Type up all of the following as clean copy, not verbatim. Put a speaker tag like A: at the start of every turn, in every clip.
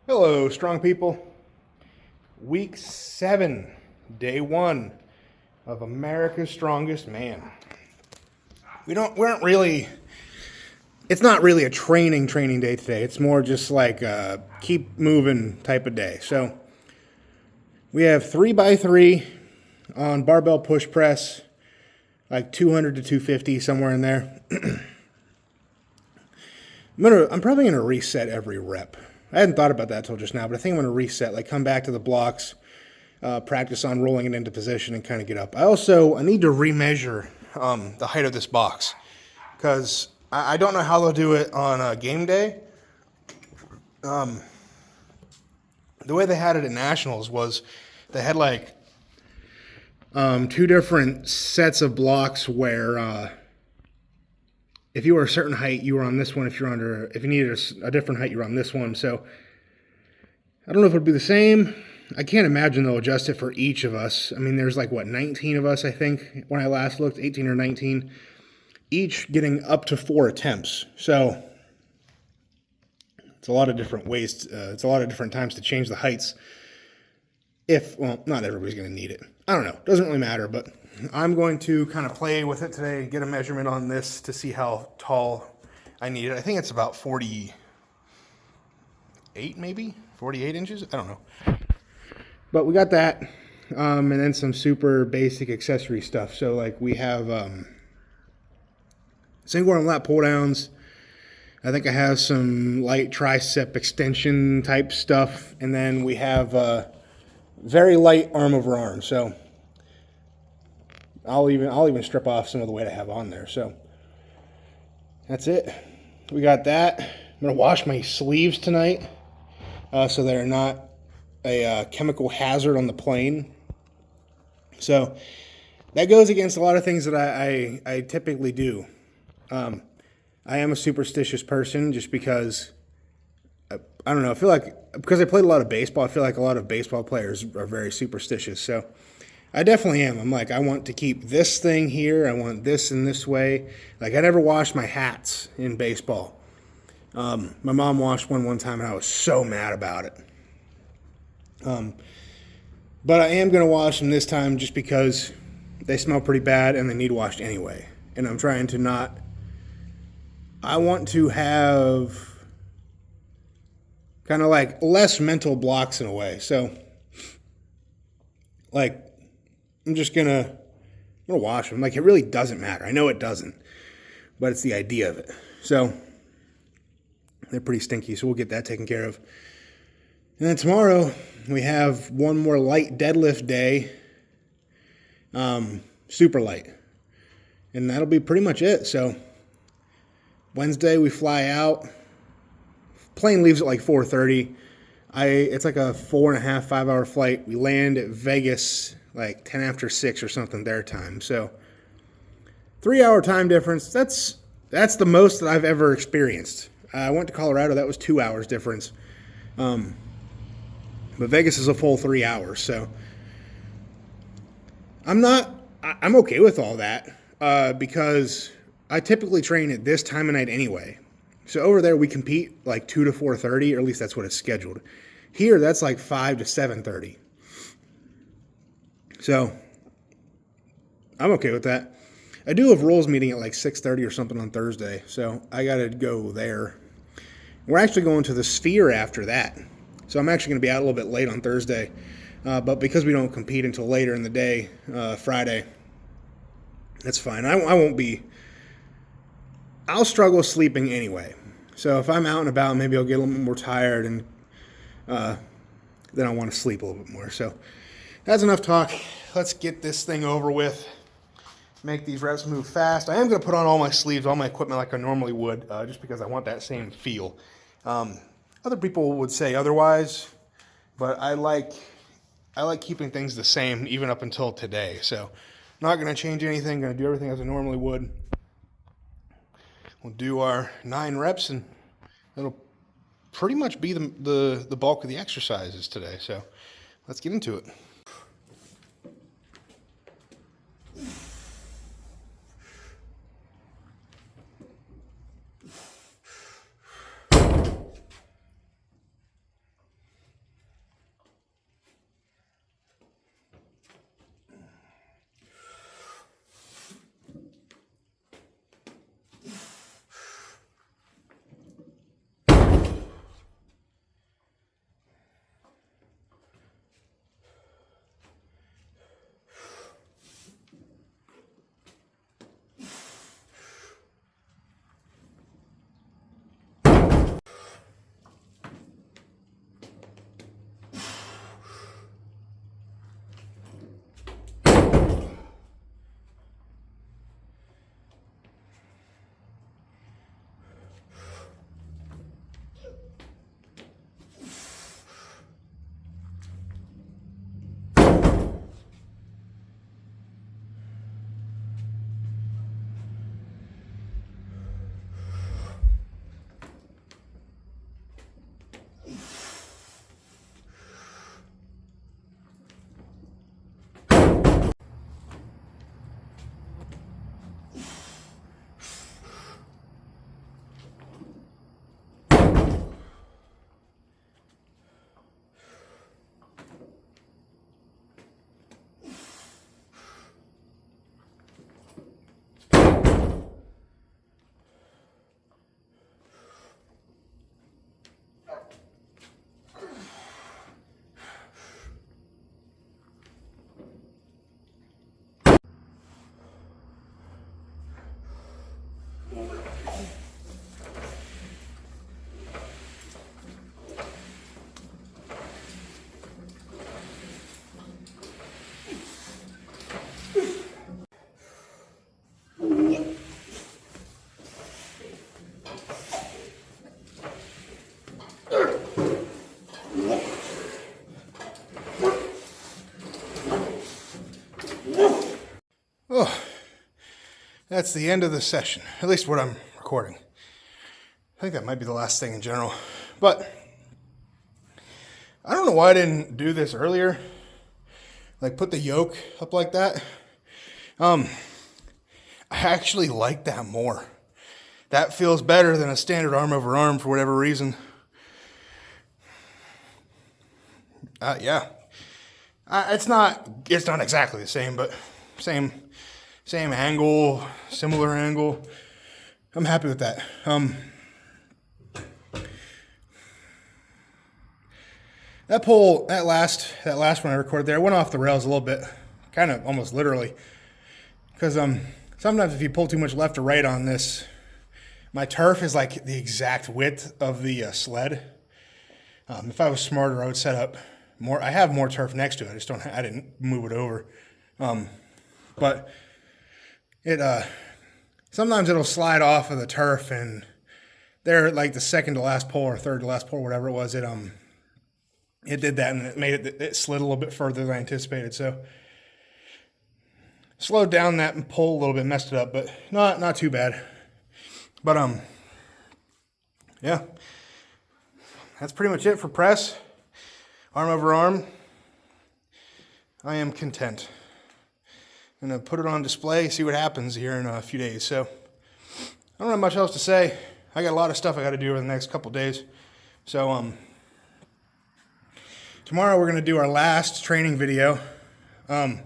A: Hello, strong people. Week 7, day 1 of America's Strongest Man. We aren't really. It's not really a training day today. It's more just like a keep moving type of day. So we have 3x3 on barbell push press, like 200 to 250 somewhere in there. I'm probably gonna reset every rep. I hadn't thought about that until just now, but I think I'm going to reset, like come back to the blocks, practice on rolling it into position and kind of get up. I need to remeasure the height of this box because I don't know how they'll do it on a game day. The way they had it at Nationals was they had like two different sets of blocks where if you were a certain height, you were on this one. If you needed a different height, you were on this one. So I don't know if it'll be the same. I can't imagine they'll adjust it for each of us. I mean, there's like, 19 of us, I think, when I last looked, 18 or 19, each getting up to 4 attempts. So it's a lot of different ways. It's a lot of different times to change the heights. Not everybody's going to need it. I don't know. Doesn't really matter, but I'm going to kind of play with it today and get a measurement on this to see how tall I need it. I think it's about 48, maybe 48 inches. I don't know. But we got that, and then some super basic accessory stuff. So like we have single arm lat pull downs. I think I have some light tricep extension type stuff, and then we have very light arm over arm. So I'll even strip off some of the weight I have on there. So that's it. We got that. I'm gonna wash my sleeves tonight, so they're not a chemical hazard on the plane. So that goes against a lot of things that I typically do. I am a superstitious person just because I don't know. I feel like because I played a lot of baseball, I feel like a lot of baseball players are very superstitious. So I definitely am. I'm like, I want to keep this thing here. I want this in this way. Like, I never washed my hats in baseball. My mom washed one time, and I was so mad about it. But I am going to wash them this time just because they smell pretty bad and they need washed anyway. And I'm trying to not... I want to have kind of like less mental blocks in a way. So, like... I'm gonna wash them. Like, it really doesn't matter. I know it doesn't, but it's the idea of it. So they're pretty stinky, so we'll get that taken care of. And then tomorrow we have one more light deadlift day, super light, and that'll be pretty much it. So Wednesday we fly out. Plane leaves at like 4:30. It's like a 4.5, 5-hour flight. We land at Vegas like 10 after 6 or something their time. So 3-hour time difference. That's the most that I've ever experienced. I went to Colorado. That was 2 hours difference. But Vegas is a full 3 hours. So I'm okay with all that because I typically train at this time of night anyway. So over there we compete like 2 to 4:30, or at least that's what it's scheduled. Here that's like 5 to 7:30. So I'm okay with that. I do have Rolls meeting at like 6:30 or something on Thursday, so I got to go there. We're actually going to the Sphere after that. So I'm actually going to be out a little bit late on Thursday. But because we don't compete until later in the day, Friday, that's fine. I won't be... I'll struggle sleeping anyway. So if I'm out and about, maybe I'll get a little more tired, and then I'll want to sleep a little bit more. So that's enough talk. Let's get this thing over with. Make these reps move fast. I am going to put on all my sleeves, all my equipment like I normally would, just because I want that same feel. Other people would say otherwise, but I like keeping things the same even up until today. So not going to change anything. Going to do everything as I normally would. We'll do our 9 reps, and it'll pretty much be the bulk of the exercises today. So let's get into it. that's the end of the session, at least what I'm recording. I think that might be the last thing in general. But I don't know why I didn't do this earlier. Like put the yoke up like that. I actually like that more. That feels better than a standard arm over arm for whatever reason. Yeah. It's not exactly the same, but same angle, similar angle. I'm happy with that. That pole, that last one I recorded there, went off the rails a little bit, kind of almost literally, because sometimes if you pull too much left or right on this, my turf is like the exact width of the sled. If I was smarter, I would set up more. I have more turf next to it. I didn't move it over, but it sometimes it'll slide off of the turf, and there, like the second to last pole or third to last pole, whatever it was, it did that, and it slid a little bit further than I anticipated. So slowed down that pole a little bit, messed it up, but not too bad. But yeah, that's pretty much it for press, arm over arm. I am content. I'm gonna put it on display, see what happens here in a few days. So I don't have much else to say. I got a lot of stuff I got to do over the next couple days. So tomorrow we're gonna do our last training video, and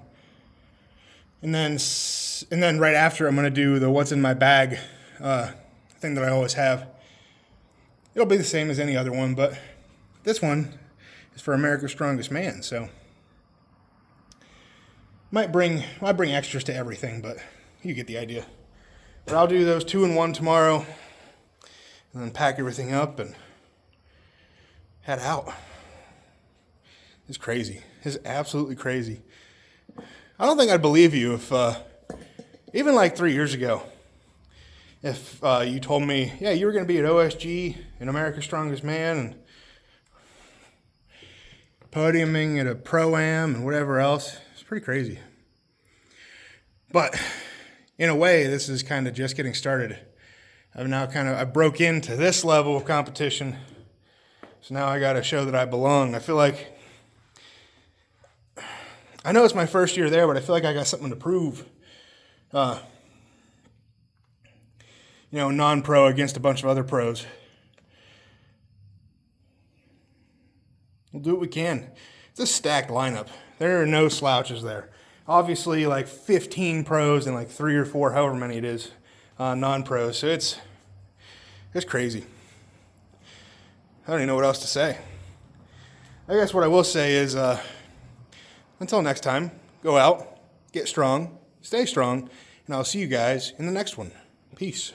A: then right after I'm gonna do the what's in my bag thing that I always have. It'll be the same as any other one, but this one is for America's Strongest Man, so I bring extras to everything, but you get the idea. But I'll do those 2 in 1 tomorrow, and then pack everything up and head out. It's crazy. It's absolutely crazy. I don't think I'd believe you if, even like 3 years ago, if you told me, yeah, you were going to be at OSG and America's Strongest Man and podiuming at a Pro-Am and whatever else. It's pretty crazy. But in a way, this is kind of just getting started. I broke into this level of competition. So now I got to show that I belong. I feel like, I know it's my first year there, but I feel like I got something to prove. Non-pro against a bunch of other pros. We'll do what we can. It's a stacked lineup. There are no slouches there. Obviously, like 15 pros and like 3 or 4, however many it is, non-pros. So it's crazy. I don't even know what else to say. I guess what I will say is, until next time, go out, get strong, stay strong, and I'll see you guys in the next one. Peace.